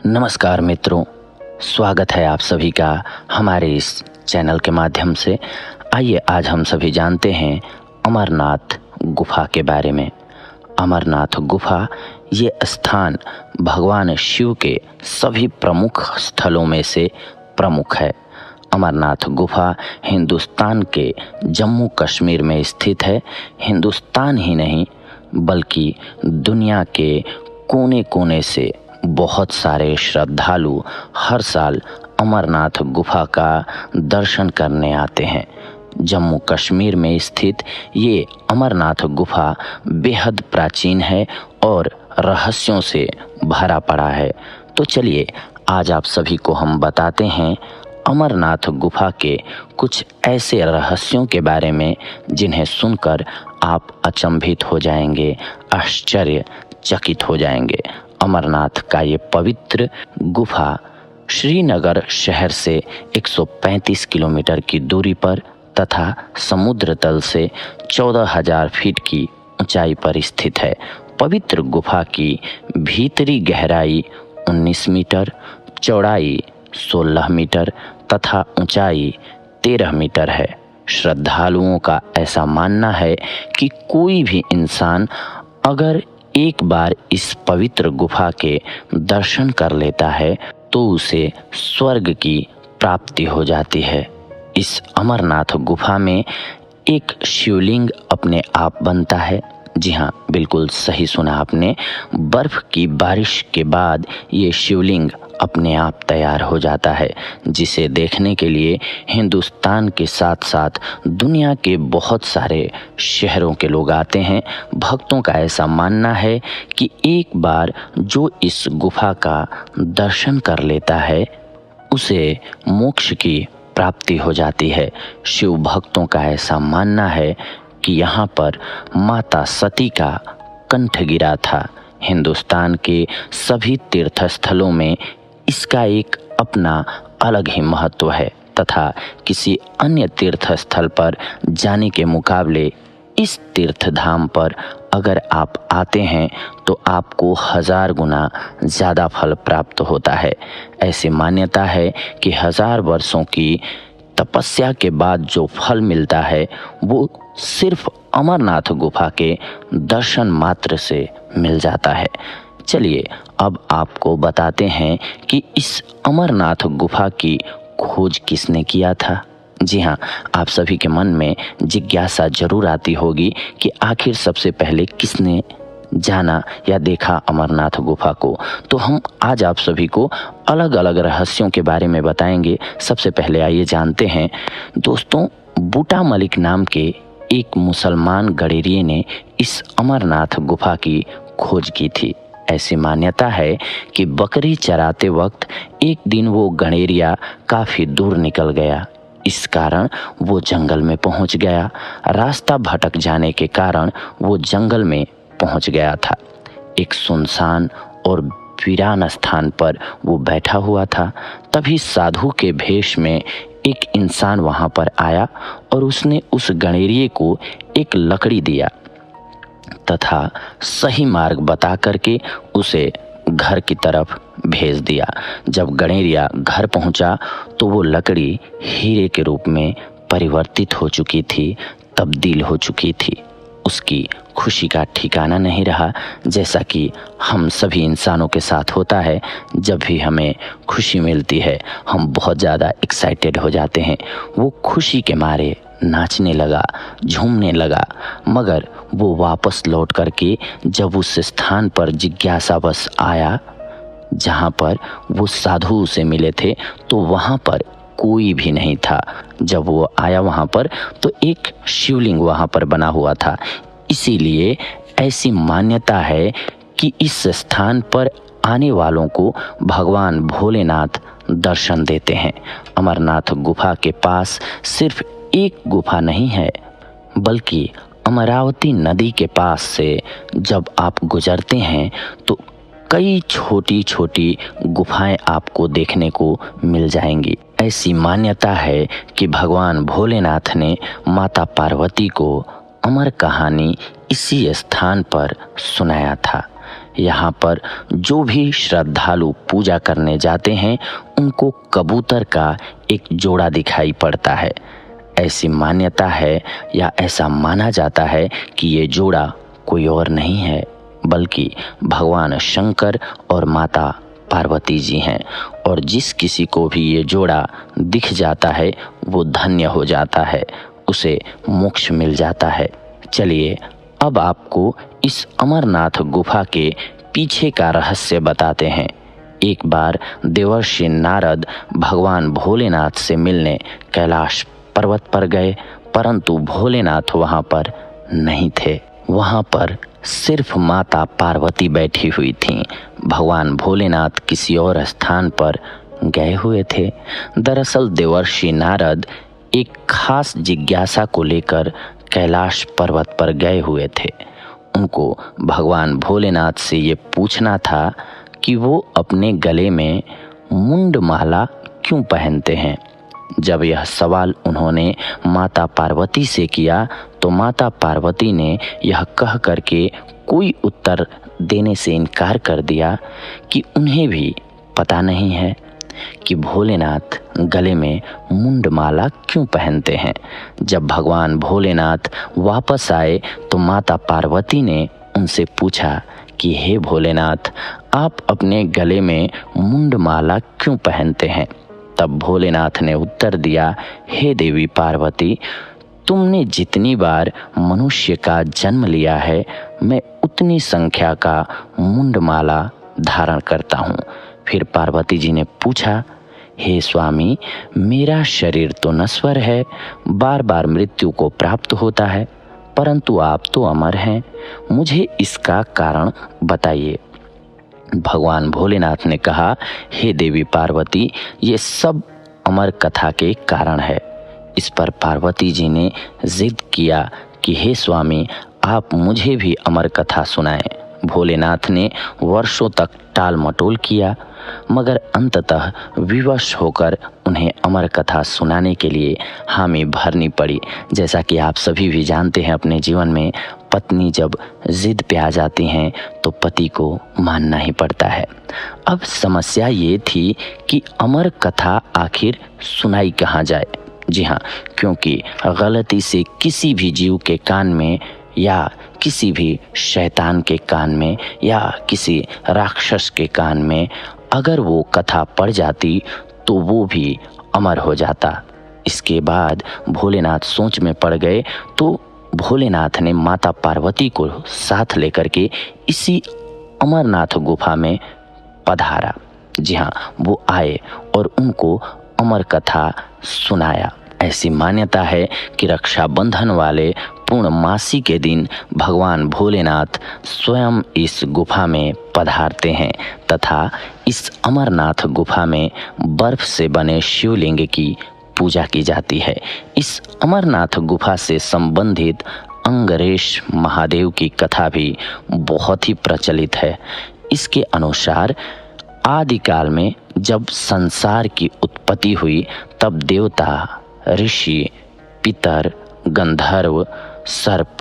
नमस्कार मित्रों, स्वागत है आप सभी का हमारे इस चैनल के माध्यम से। आइए आज हम सभी जानते हैं अमरनाथ गुफा के बारे में। अमरनाथ गुफा ये स्थान भगवान शिव के सभी प्रमुख स्थलों में से प्रमुख है। अमरनाथ गुफा हिंदुस्तान के जम्मू कश्मीर में स्थित है। हिंदुस्तान ही नहीं बल्कि दुनिया के कोने कोने से बहुत सारे श्रद्धालु हर साल अमरनाथ गुफा का दर्शन करने आते हैं। जम्मू कश्मीर में स्थित ये अमरनाथ गुफा बेहद प्राचीन है और रहस्यों से भरा पड़ा है। तो चलिए आज आप सभी को हम बताते हैं अमरनाथ गुफा के कुछ ऐसे रहस्यों के बारे में जिन्हें सुनकर आप अचंभित हो जाएंगे, आश्चर्यचकित हो जाएंगे। अमरनाथ का ये पवित्र गुफा श्रीनगर शहर से 135 किलोमीटर की दूरी पर तथा समुद्र तल से 14,000 फीट की ऊंचाई पर स्थित है। पवित्र गुफा की भीतरी गहराई 19 मीटर, चौड़ाई 16 मीटर तथा ऊंचाई 13 मीटर है। श्रद्धालुओं का ऐसा मानना है कि कोई भी इंसान अगर एक बार इस पवित्र गुफा के दर्शन कर लेता है तो उसे स्वर्ग की प्राप्ति हो जाती है। इस अमरनाथ गुफा में एक शिवलिंग अपने आप बनता है। जी हाँ, बिल्कुल सही सुना आपने। बर्फ की बारिश के बाद ये शिवलिंग अपने आप तैयार हो जाता है, जिसे देखने के लिए हिंदुस्तान के साथ साथ दुनिया के बहुत सारे शहरों के लोग आते हैं। भक्तों का ऐसा मानना है कि एक बार जो इस गुफा का दर्शन कर लेता है उसे मोक्ष की प्राप्ति हो जाती है। शिव भक्तों का ऐसा मानना है कि यहाँ पर माता सती का कंठ गिरा था। हिंदुस्तान के सभी तीर्थ स्थलों में इसका एक अपना अलग ही महत्व है तथा किसी अन्य तीर्थ स्थल पर जाने के मुकाबले इस तीर्थ धाम पर अगर आप आते हैं तो आपको 1000 गुना ज़्यादा फल प्राप्त होता है। ऐसी मान्यता है कि 1000 वर्षों की तपस्या के बाद जो फल मिलता है वो सिर्फ अमरनाथ गुफा के दर्शन मात्र से मिल जाता है। चलिए अब आपको बताते हैं कि इस अमरनाथ गुफा की खोज किसने किया था। जी हाँ, आप सभी के मन में जिज्ञासा जरूर आती होगी कि आखिर सबसे पहले किसने जाना या देखा अमरनाथ गुफा को। तो हम आज आप सभी को अलग अलग रहस्यों के बारे में बताएंगे। सबसे पहले आइए जानते हैं दोस्तों, बूटा मलिक नाम के एक मुसलमान गडेरिये ने इस अमरनाथ गुफा की खोज की थी। ऐसी मान्यता है कि बकरी चराते वक्त एक दिन वो गडेरिया काफी दूर निकल गया। इस कारण वो जंगल में पहुंच गया। रास्ता भटक जाने के कारण वो जंगल में पहुंच गया था। एक सुनसान और वीरान स्थान पर वो बैठा हुआ था। तभी साधु के भेष में एक इंसान वहां पर आया और उसने उस गडेरिये को एक लकड़ी दिया तथा सही मार्ग बता करके उसे घर की तरफ भेज दिया। जब गडेरिया घर पहुंचा तो वो लकड़ी हीरे के रूप में परिवर्तित हो चुकी थी, तब्दील हो चुकी थी। उसकी खुशी का ठिकाना नहीं रहा। जैसा कि हम सभी इंसानों के साथ होता है, जब भी हमें खुशी मिलती है हम बहुत ज़्यादा एक्साइटेड हो जाते हैं। वो खुशी के मारे नाचने लगा, झूमने लगा, मगर वो वापस लौट करके जब उस स्थान पर जिज्ञासावश आया जहाँ पर वो साधु उसे मिले थे तो वहाँ पर कोई भी नहीं था। जब वो आया वहाँ पर तो एक शिवलिंग वहाँ पर बना हुआ था। इसीलिए ऐसी मान्यता है कि इस स्थान पर आने वालों को भगवान भोलेनाथ दर्शन देते हैं। अमरनाथ गुफा के पास सिर्फ एक गुफा नहीं है बल्कि अमरावती नदी के पास से जब आप गुजरते हैं तो कई छोटी छोटी गुफाएं आपको देखने को मिल जाएंगी। ऐसी मान्यता है कि भगवान भोलेनाथ ने माता पार्वती को अमर कहानी इसी स्थान पर सुनाया था। यहाँ पर जो भी श्रद्धालु पूजा करने जाते हैं उनको कबूतर का एक जोड़ा दिखाई पड़ता है। ऐसी मान्यता है या ऐसा माना जाता है कि ये जोड़ा कोई और नहीं है बल्कि भगवान शंकर और माता पार्वती जी हैं, और जिस किसी को भी ये जोड़ा दिख जाता है वो धन्य हो जाता है, उसे मोक्ष मिल जाता है। चलिए अब आपको इस अमरनाथ गुफा के पीछे का रहस्य बताते हैं। एक बार देवर्षि नारद भगवान भोलेनाथ से मिलने कैलाश पर्वत पर गए, परंतु भोलेनाथ वहां पर नहीं थे। वहां पर सिर्फ माता पार्वती बैठी हुई थीं। भगवान भोलेनाथ किसी और स्थान पर गए हुए थे। दरअसल देवर्षि नारद एक खास जिज्ञासा को लेकर कैलाश पर्वत पर गए हुए थे। उनको भगवान भोलेनाथ से ये पूछना था कि वो अपने गले में मुंडमाला क्यों पहनते हैं। जब यह सवाल उन्होंने माता पार्वती से किया तो माता पार्वती ने यह कह करके कोई उत्तर देने से इनकार कर दिया कि उन्हें भी पता नहीं है कि भोलेनाथ गले में मुंडमाला क्यों पहनते हैं। जब भगवान भोलेनाथ वापस आए तो माता पार्वती ने उनसे पूछा कि हे भोलेनाथ, आप अपने गले में मुंडमाला क्यों पहनते हैं। तब भोलेनाथ ने उत्तर दिया, हे देवी पार्वती, तुमने जितनी बार मनुष्य का जन्म लिया है मैं उतनी संख्या का मुंडमाला धारण करता हूँ। फिर पार्वती जी ने पूछा, हे स्वामी, मेरा शरीर तो नश्वर है, बार बार मृत्यु को प्राप्त होता है, परंतु आप तो अमर हैं, मुझे इसका कारण बताइए। भगवान भोलेनाथ ने कहा, हे देवी पार्वती, ये सब अमर कथा के कारण है। इस पर पार्वती जी ने जिद किया कि हे स्वामी, आप मुझे भी अमर कथा सुनाएं। भोलेनाथ ने वर्षों तक टाल मटोल किया, मगर अंततः विवश होकर उन्हें अमर कथा सुनाने के लिए हामी भरनी पड़ी। जैसा कि आप सभी भी जानते हैं, अपने जीवन में पत्नी जब जिद पे आ जाती हैं तो पति को मानना ही पड़ता है। अब समस्या ये थी कि अमर कथा आखिर सुनाई कहाँ जाए। जी हाँ, क्योंकि गलती से किसी भी जीव के कान में या किसी भी शैतान के कान में या किसी राक्षस के कान में अगर वो कथा पड़ जाती तो वो भी अमर हो जाता। इसके बाद भोलेनाथ सोच में पड़ गए तो भोलेनाथ ने माता पार्वती को साथ लेकर के इसी अमरनाथ गुफा में पधारा। जी हाँ, वो आए और उनको अमर कथा सुनाया। ऐसी मान्यता है कि रक्षाबंधन वाले पूर्णमासी के दिन भगवान भोलेनाथ स्वयं इस गुफा में पधारते हैं तथा इस अमरनाथ गुफा में बर्फ से बने शिवलिंग की पूजा की जाती है। इस अमरनाथ गुफा से संबंधित अंगरेश महादेव की कथा भी बहुत ही प्रचलित है। इसके अनुसार आदिकाल में जब संसार की उत्पत्ति हुई तब देवता, ऋषि, पितर, गंधर्व, सर्प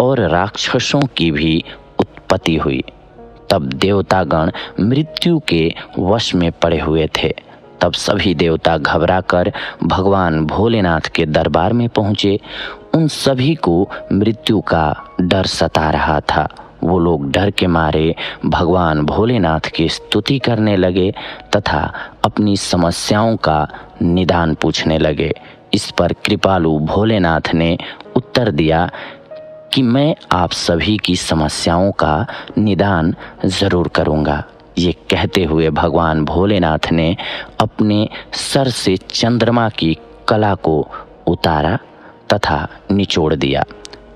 और राक्षसों की भी उत्पत्ति हुई। तब देवतागण मृत्यु के वश में पड़े हुए थे। तब सभी देवता घबराकर भगवान भोलेनाथ के दरबार में पहुंचे। उन सभी को मृत्यु का डर सता रहा था। वो लोग डर के मारे भगवान भोलेनाथ की स्तुति करने लगे तथा अपनी समस्याओं का निदान पूछने लगे। इस पर कृपालु भोलेनाथ ने उत्तर दिया कि मैं आप सभी की समस्याओं का निदान जरूर करूंगा। ये कहते हुए भगवान भोलेनाथ ने अपने सर से चंद्रमा की कला को उतारा तथा निचोड़ दिया।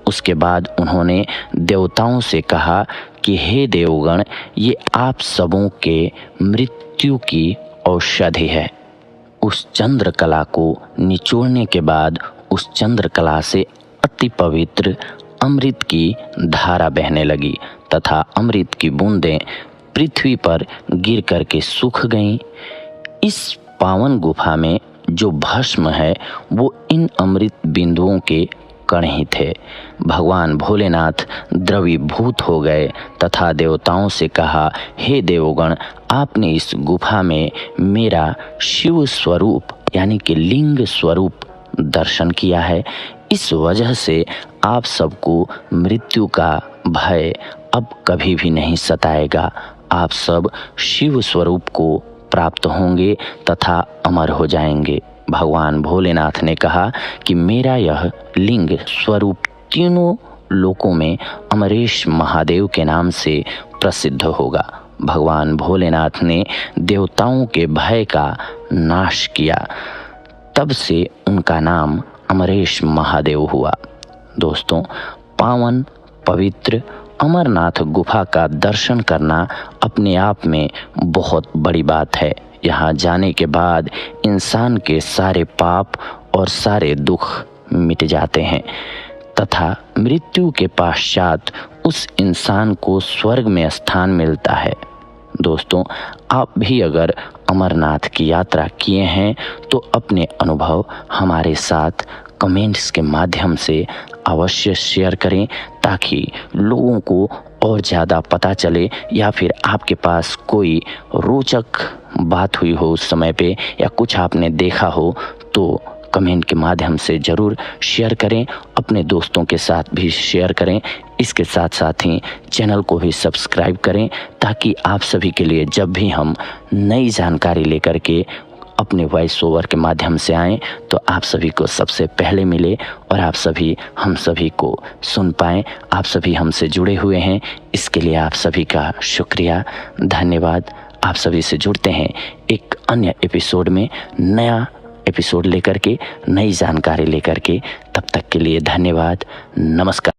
उसके बाद उन्होंने देवताओं से कहा कि हे देवगण, ये आप सबों के मृत्यु की औषधि है। उस चंद्रकला को निचोड़ने के बाद उस चंद्रकला से अति पवित्र अमृत की धारा बहने लगी तथा अमृत की बूंदें पृथ्वी पर गिर करके सूख गईं। इस पावन गुफा में जो भस्म है वो इन अमृत बिंदुओं के कण ही थे। भगवान भोलेनाथ द्रवीभूत हो गए तथा देवताओं से कहा, हे देवगण, आपने इस गुफा में मेरा शिव स्वरूप यानी कि लिंग स्वरूप दर्शन किया है। इस वजह से आप सबको मृत्यु का भय अब कभी भी नहीं सताएगा। आप सब शिव स्वरूप को प्राप्त होंगे तथा अमर हो जाएंगे। भगवान भोलेनाथ ने कहा कि मेरा यह लिंग स्वरूप तीनों लोकों में अमरेश महादेव के नाम से प्रसिद्ध होगा। भगवान भोलेनाथ ने देवताओं के भय का नाश किया, तब से उनका नाम अमरेश महादेव हुआ। दोस्तों, पावन पवित्र अमरनाथ गुफा का दर्शन करना अपने आप में बहुत बड़ी बात है। यहाँ जाने के बाद इंसान के सारे पाप और सारे दुख मिट जाते हैं तथा मृत्यु के पश्चात उस इंसान को स्वर्ग में स्थान मिलता है। दोस्तों, आप भी अगर अमरनाथ की यात्रा किए हैं तो अपने अनुभव हमारे साथ कमेंट्स के माध्यम से अवश्य शेयर करें, ताकि लोगों को और ज़्यादा पता चले, या फिर आपके पास कोई रोचक बात हुई हो उस समय पे या कुछ आपने देखा हो तो कमेंट के माध्यम से ज़रूर शेयर करें। अपने दोस्तों के साथ भी शेयर करें। इसके साथ साथ ही चैनल को भी सब्सक्राइब करें, ताकि आप सभी के लिए जब भी हम नई जानकारी लेकर के अपने वॉइस ओवर के माध्यम से आएँ तो आप सभी को सबसे पहले मिले और आप सभी हम सभी को सुन पाएँ। आप सभी हमसे जुड़े हुए हैं, इसके लिए आप सभी का शुक्रिया, धन्यवाद। आप सभी से जुड़ते हैं एक अन्य एपिसोड में, नया एपिसोड लेकर के, नई जानकारी लेकर के। तब तक के लिए धन्यवाद, नमस्कार।